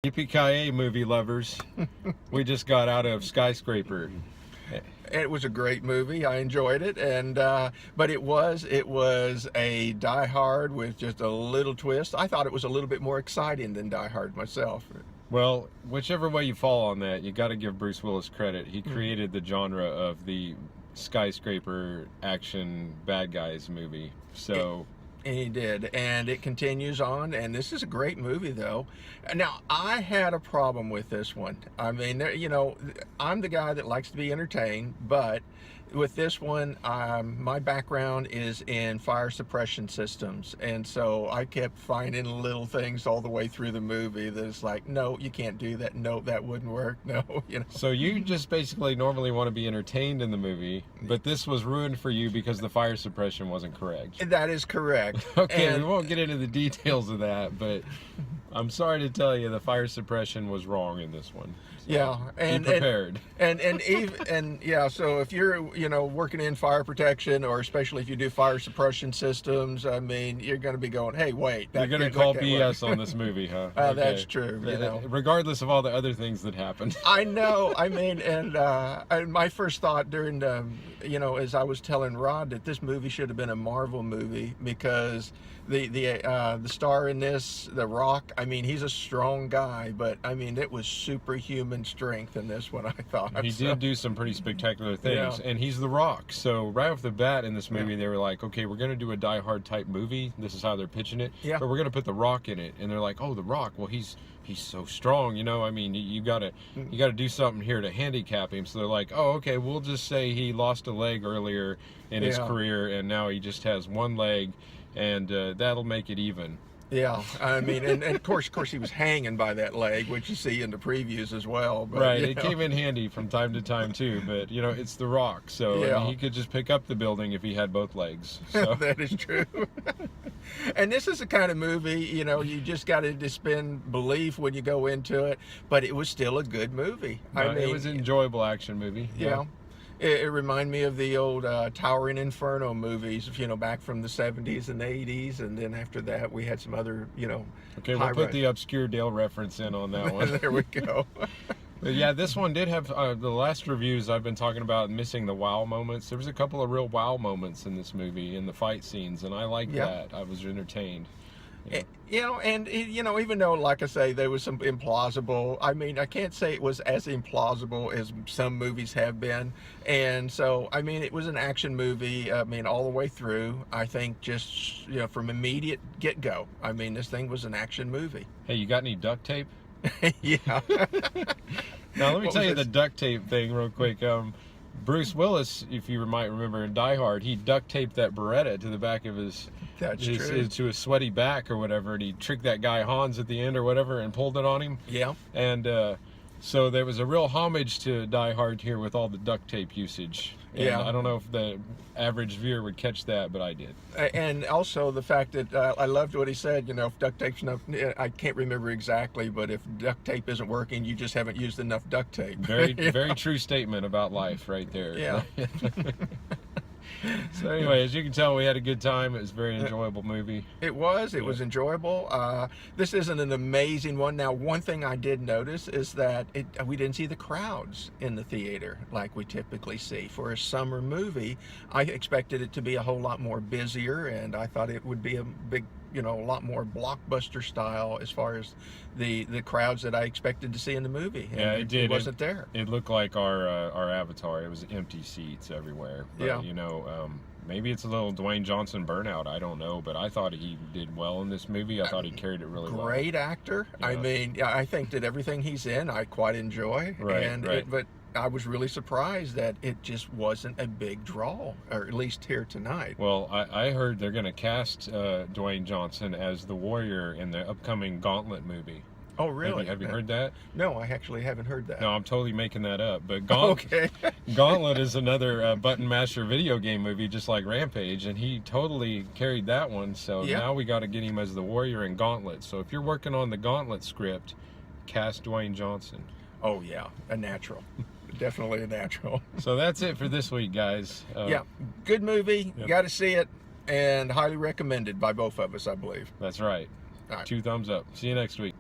Yippee-ki-yay, movie lovers. We just got out of Skyscraper. It was a great movie. I enjoyed it, and but it was a Die Hard with just a little twist. I thought it was a little bit more exciting than Die Hard myself. Well, whichever way you fall on that, you got to give Bruce Willis credit. He created the genre of the skyscraper action bad guys movie. So. And he did, and it continues on, and this is a great movie, though. Now, I had a problem with this one. I mean, you know, I'm the guy that likes to be entertained, but with this one, my background is in fire suppression systems, and so I kept finding little things all the way through the movie that it's like, no, you can't do that. No, that wouldn't work. No, you know. So you just basically normally want to be entertained in the movie, but this was ruined for you because the fire suppression wasn't correct. That is correct. Okay, we won't get into the details of that, but I'm sorry to tell you the fire suppression was wrong in this one. So yeah, and be prepared. And yeah, so if you're working in fire protection, or especially if you do fire suppression systems, I mean, you're going to be going, hey, wait, you're going to call BS on this movie, huh? Okay. That's true. You know, regardless of all the other things that happened. I know. I mean, and my first thought during as I was telling Rod that this movie should have been a Marvel movie, because the star in this, The Rock, I mean, he's a strong guy, but I mean, it was superhuman strength in this one, I thought. He did do some pretty spectacular things, and he's The Rock. So right off the bat in this movie, they were like, okay, we're going to do a Die Hard type movie. This is how they're pitching it. Yeah. But we're going to put The Rock in it. And they're like, oh, The Rock, well, he's so strong, you know. I mean, you gotta do something here to handicap him. So they're like, oh, okay, we'll just say he lost a leg earlier in his career, and now he just has one leg, and that'll make it even. Yeah, I mean, and of course he was hanging by that leg, which you see in the previews as well. But, right, it came in handy from time to time too, but it's The Rock, so I mean, he could just pick up the building if he had both legs. So. That is true. And this is the kind of movie, you just got to suspend belief when you go into it, but it was still a good movie. I mean, it was an enjoyable action movie. Yeah. It reminded me of the old Towering Inferno movies, back from the 70s and 80s, and then after that we had some other, Okay, we'll put the obscure Dale reference in on that one. There we go. But yeah, this one did have, the last reviews I've been talking about missing the wow moments. There was a couple of real wow moments in this movie, in the fight scenes, and I liked that. I was entertained. Even though, like I say, there was some implausible, I mean, I can't say it was as implausible as some movies have been. And so, I mean, it was an action movie, I mean, all the way through. I think just, from immediate get-go, I mean, this thing was an action movie. Hey, you got any duct tape? Yeah. Now, let me tell you the duct tape thing real quick. Bruce Willis, if you might remember in Die Hard, he duct taped that Beretta to the back of his sweaty back or whatever, and he tricked that guy Hans at the end or whatever and pulled it on him. Yeah. And so there was a real homage to Die Hard here with all the duct tape usage. And yeah. I don't know if the average viewer would catch that, but I did. And also the fact that I loved what he said, if duct tape's enough, I can't remember exactly, but if duct tape isn't working, you just haven't used enough duct tape. Very true statement about life right there. Yeah. So anyway, as you can tell, we had a good time. It was a very enjoyable movie. It was enjoyable. This isn't an amazing one. Now, one thing I did notice is that we didn't see the crowds in the theater like we typically see. For a summer movie, I expected it to be a whole lot more busier, and I thought it would be a big, a lot more blockbuster style as far as the crowds that I expected to see in the movie. And yeah, it did. It wasn't there. It looked like our Avatar. It was empty seats everywhere. But, maybe it's a little Dwayne Johnson burnout. I don't know, but I thought he did well in this movie. I thought he carried it really well. Great actor. Yeah. I mean, I think that everything he's in, I quite enjoy. Right. But I was really surprised that it just wasn't a big draw, or at least here tonight. Well, I heard they're going to cast Dwayne Johnson as the Warrior in the upcoming Gauntlet movie. Oh, really? Have you heard that? No, I actually haven't heard that. No, I'm totally making that up. But Gauntlet is another button masher video game movie, just like Rampage, and he totally carried that one. So now we got to get him as the Warrior in Gauntlet. So if you're working on the Gauntlet script, cast Dwayne Johnson. Oh, yeah, a natural. Definitely a natural. So that's it for this week, guys. Yeah, good movie. You got to see it, and highly recommended by both of us, I believe. That's right. 2 thumbs up. See you next week.